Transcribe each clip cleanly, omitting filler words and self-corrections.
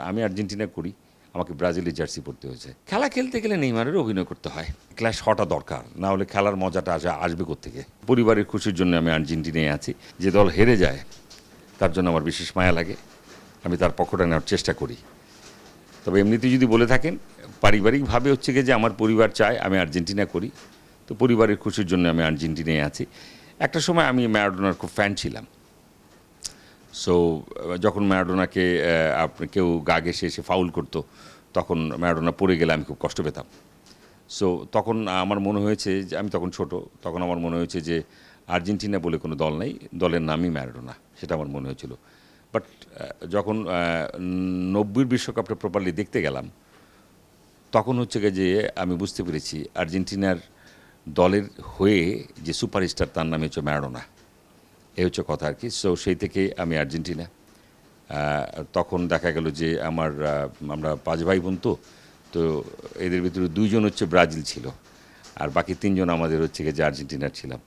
আমি আর্জেন্টিনা করি, আমাকে ব্রাজিলের জার্সি পরতে হয়েছে। খেলা খেলতে গেলে নেইমারের অভিনয় করতে হয়, ক্লাস হওয়াটা দরকার, না হলে খেলার মজাটা আসবে কোত্থেকে। পরিবারের খুশির জন্য আমি আর্জেন্টিনায় আছি। যে দল হেরে যায় তার জন্য আমার বিশেষ মায়া লাগে, আমি তার পক্ষটা নেওয়ার চেষ্টা করি। তবে এমনিতে যদি বলে থাকেন, পারিবারিকভাবে হচ্ছে গিয়ে যে আমার পরিবার চায় আমি আর্জেন্টিনা করি, তো পরিবারের খুশির জন্য আমি আর্জেন্টিনায় আছি। একটা সময় আমি ম্যারাডোনার খুব ফ্যান ছিলাম। সো যখন ম্যারাডোনাকে আপনি কেউ গা ঘেঁষে এসে ফাউল করতো, তখন ম্যারাডোনা পড়ে গেলে আমি খুব কষ্ট পেতাম। সো তখন আমার মনে হয়েছে যে, আমি তখন ছোট, তখন আমার মনে হয়েছে যে আর্জেন্টিনা বলে কোনো দল নেই, দলের নামই ম্যারাডোনা, সেটা আমার মনে হয়েছিল। বাট যখন 90 বিশ্বকাপটা প্রপারলি দেখতে গেলাম, তখন হচ্ছে গিয়ে যে আমি বুঝতে পেরেছি আর্জেন্টিনার দলের হয়ে যে সুপারস্টার তার নাম হচ্ছে ম্যারাডোনা। এই হচ্ছে কথা আর কি। সো সেই থেকে আমি আর্জেন্টিনা। তখন দেখা গেল যে আমরা 5 ভাই বোন, তো তো এদের ভিতরে 2 জন হচ্ছে ব্রাজিল ছিল, আর বাকি 3 জন আমাদের হচ্ছে গিয়ে যে আর্জেন্টিনার ছিলাম।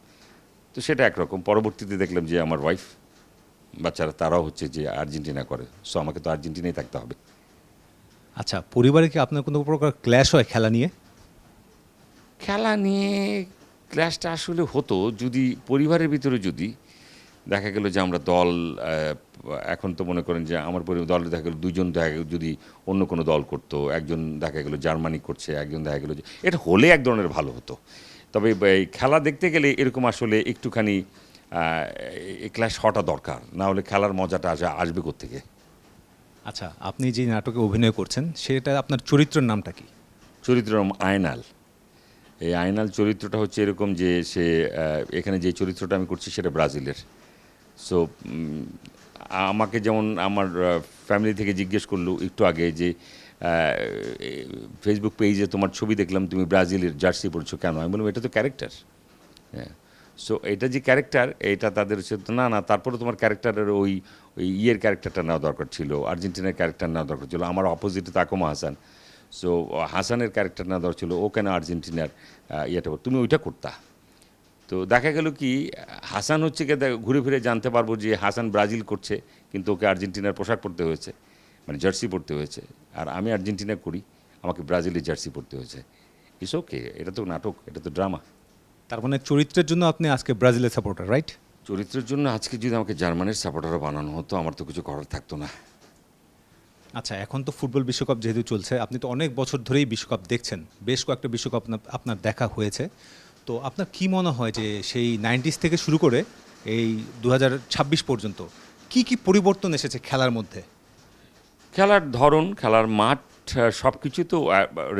তো সেটা একরকম। পরবর্তীতে দেখলাম যে আমার ওয়াইফ, বাচ্চারা তারাও হচ্ছে যে আর্জেন্টিনা করে। সো আমাকে তো আর্জেন্টিনায় থাকতে হবে। আচ্ছা, পরিবারে কি আপনার কোনো প্রকার ক্ল্যাশ হয় খেলা নিয়ে? খেলা নিয়ে ক্লাসটা আসলে হতো যদি পরিবারের ভিতরে যদি দেখা গেল যে আমরা দল, এখন তো মনে করেন যে আমার দলে দেখা গেল 2 জন দেখা গেল যদি অন্য কোনো দল করতো, একজন দেখা গেল জার্মানি করছে, একজন দেখা গেল যে এটা হলে এক ধরনের ভালো হতো। তবে এই খেলা দেখতে গেলে এরকম আসলে একটুখানি ক্লাস হওয়াটা দরকার, না হলে খেলার মজাটা আসবে কোত্থেকে। আচ্ছা, আপনি যে নাটকে অভিনয় করছেন সেটা আপনার চরিত্রের নামটা কি? চরিত্র আয়নাল। এই আয়নাল চরিত্রটা হচ্ছে এরকম যে সে এখানে যে চরিত্রটা আমি করছি সেটা ব্রাজিলের। সো আমাকে যেমন আমার ফ্যামিলি থেকে জিজ্ঞেস করলো একটু আগে যে ফেসবুক পেজে তোমার ছবি দেখলাম, তুমি ব্রাজিলের জার্সি পরছো কেন? আমি বললাম এটা তো ক্যারেক্টার। হ্যাঁ। সো এটা যে ক্যারেক্টার, এটা তাদের হচ্ছে না না, তারপরে তোমার ক্যারেক্টারের ওই ওই ইয়ের ক্যারেক্টারটা নেওয়া দরকার ছিল, আর্জেন্টিনার ক্যারেক্টার নেওয়া দরকার ছিল। আমার অপোজিটে তাকুমা হাসান। সো হাসানের ক্যারেক্টার নেওয়া দরকার ছিল, ও কেন আর্জেন্টিনার ইয়েটা তুমি ওইটা করতা। তো দেখা গেল কি, হাসান হচ্ছে গিয়ে ঘুরে ফিরে জানতে পারবো যে হাসান ব্রাজিল করছে, কিন্তু ওকে আর্জেন্টিনার পোশাক পরতে হয়েছে, মানে জার্সি পরতে হয়েছে। আর আমি আর্জেন্টিনা করি, আমাকে ব্রাজিলের জার্সি পরতে হয়েছে। ইটস ওকে, এটা তো নাটক, এটা তো ড্রামা। তার মানে চরিত্রের জন্য আপনি আজকে ব্রাজিলের সাপোর্টার, রাইট? চরিত্রের জন্য আজকে যদি আমাকে জার্মানির সাপোর্টারও বানানো হতো, আমার তো কিছু করার থাকতো না। আচ্ছা, এখন তো ফুটবল বিশ্বকাপ যেহেতু চলছে, আপনি তো অনেক বছর ধরেই বিশ্বকাপ দেখছেন, বেশ কয়েকটা বিশ্বকাপ আপনার দেখা হয়েছে। তো আপনার কি মনে হয় যে সেই 90s থেকে শুরু করে এই 2026 পর্যন্ত কি কি পরিবর্তন এসেছে খেলার মধ্যে? খেলার ধরন, খেলার মাঠ, সব কিছু তো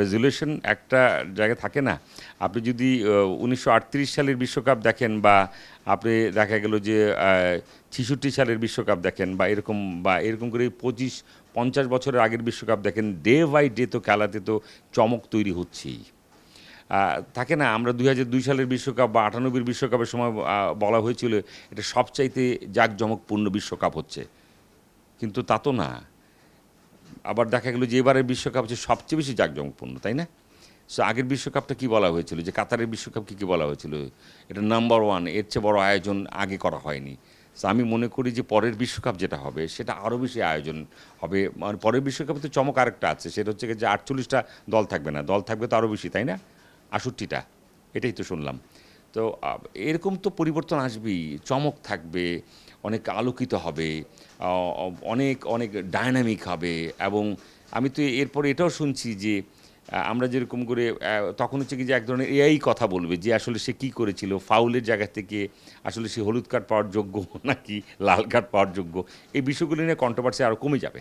রেজুলেশন একটা জায়গায় থাকে না। আপনি যদি 1938 সালের বিশ্বকাপ দেখেন, বা আপনি দেখা গেল যে 66 সালের বিশ্বকাপ দেখেন, বা এরকম করে 25-50 বছরের আগের বিশ্বকাপ দেখেন, ডে বাই ডে তো খেলাতে তো চমক তৈরি হচ্ছেই। থাকে না, আমরা 2002 সালের বিশ্বকাপ বা 98 বিশ্বকাপের সময় বলা হয়েছিল এটা সবচাইতে জাঁকজমকপূর্ণ বিশ্বকাপ হচ্ছে, কিন্তু তা তো না। আবার দেখা গেল যে এবারের বিশ্বকাপ হচ্ছে সবচেয়ে বেশি জাঁকজমকপূর্ণ, তাই না? সো আগের বিশ্বকাপটা কি বলা হয়েছিল, যে কাতারের বিশ্বকাপ কী বলা হয়েছিল, এটা নাম্বার ওয়ান, এর চেয়ে বড় আয়োজন আগে করা হয়নি। সো আমি মনে করি যে পরের বিশ্বকাপ যেটা হবে সেটা আরও বেশি আয়োজন হবে। মানে পরের বিশ্বকাপে তো চমক আরেকটা আছে, সেটা হচ্ছে যে 48টা দল থাকবে না, দল থাকবে তো আরও বেশি, তাই না? 68টা, এটাই তো শুনলাম। তো এরকম তো পরিবর্তন আসবেই, চমক থাকবে, অনেক আলোকিত হবে, অনেক অনেক ডায়নামিক হবে। এবং আমি তো এরপরে এটাও শুনছি যে আমরা যেরকম করে তখন হচ্ছে কি যে এক ধরনের এআই কথা বলবে যে আসলে সে কী করেছিল, ফাউলের জায়গা থেকে আসলে সে হলুদ কার্ড পাওয়ার যোগ্য নাকি লাল কার্ড পাওয়ার যোগ্য, এই বিষয়গুলি নিয়ে কন্ট্রোভার্সি আরও কমে যাবে।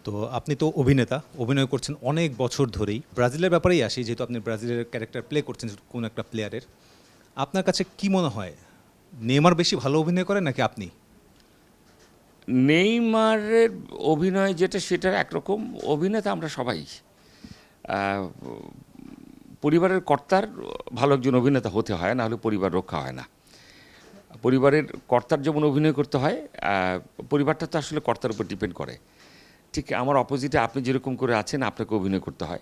তো আপনি তো অভিনেতা, অভিনয় করছেন অনেক বছর ধরেই। ব্রাজিলের ব্যাপারেই আসি, যেহেতু আপনি ব্রাজিলের ক্যারেক্টার প্লে করছেন কোনো একটা প্লেয়ারের। আপনার কাছে কি মনে হয়, নেইমার বেশি ভালো অভিনয় করে নাকি আপনি? নেইমারের অভিনয় যেটা, সেটার একরকম। অভিনেতা আমরা সবাই। আহ, পরিবারের কর্তার ভালো একজন অভিনেতা হতে হয়, না হলে পরিবার রক্ষা হয় না। পরিবারের কর্তার যেমন অভিনয় করতে হয়, পরিবারটা তো আসলে কর্তার উপর ডিপেন্ড করে। ঠিক আমার অপোজিটে আপনি যেরকম করে আছেন, আপনাকে অভিনয় করতে হয়।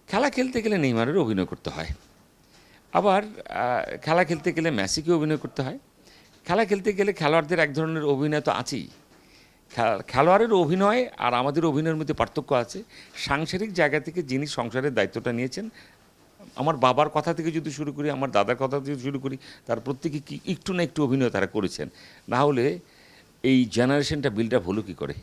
খেলা খেলতে গেলে নেইমারের অভিনয় করতে হয়। আবার খেলা খেলতে গেলে মেসিকে অভিনয় করতে হয়। খেলা খেলতে গেলে খেলোয়াড়দের এক ধরনের অভিনয় তো আছেই, খেলোয়াড়ের অভিনয় আর আমাদের অভিনয়ের মধ্যে পার্থক্য আছে। সাংসারিক জায়গা থেকে যিনি সংসারের দায়িত্বটা নিয়েছেন, আমার বাবার কথা থেকে যদি শুরু করি, আমার দাদার কথা থেকে শুরু করি, তার প্রত্যেকে কি একটু না একটু অভিনয় তারা করেছেন, না হলে এই জেনারেশনটা বিল্ড আপ হলো কী করে।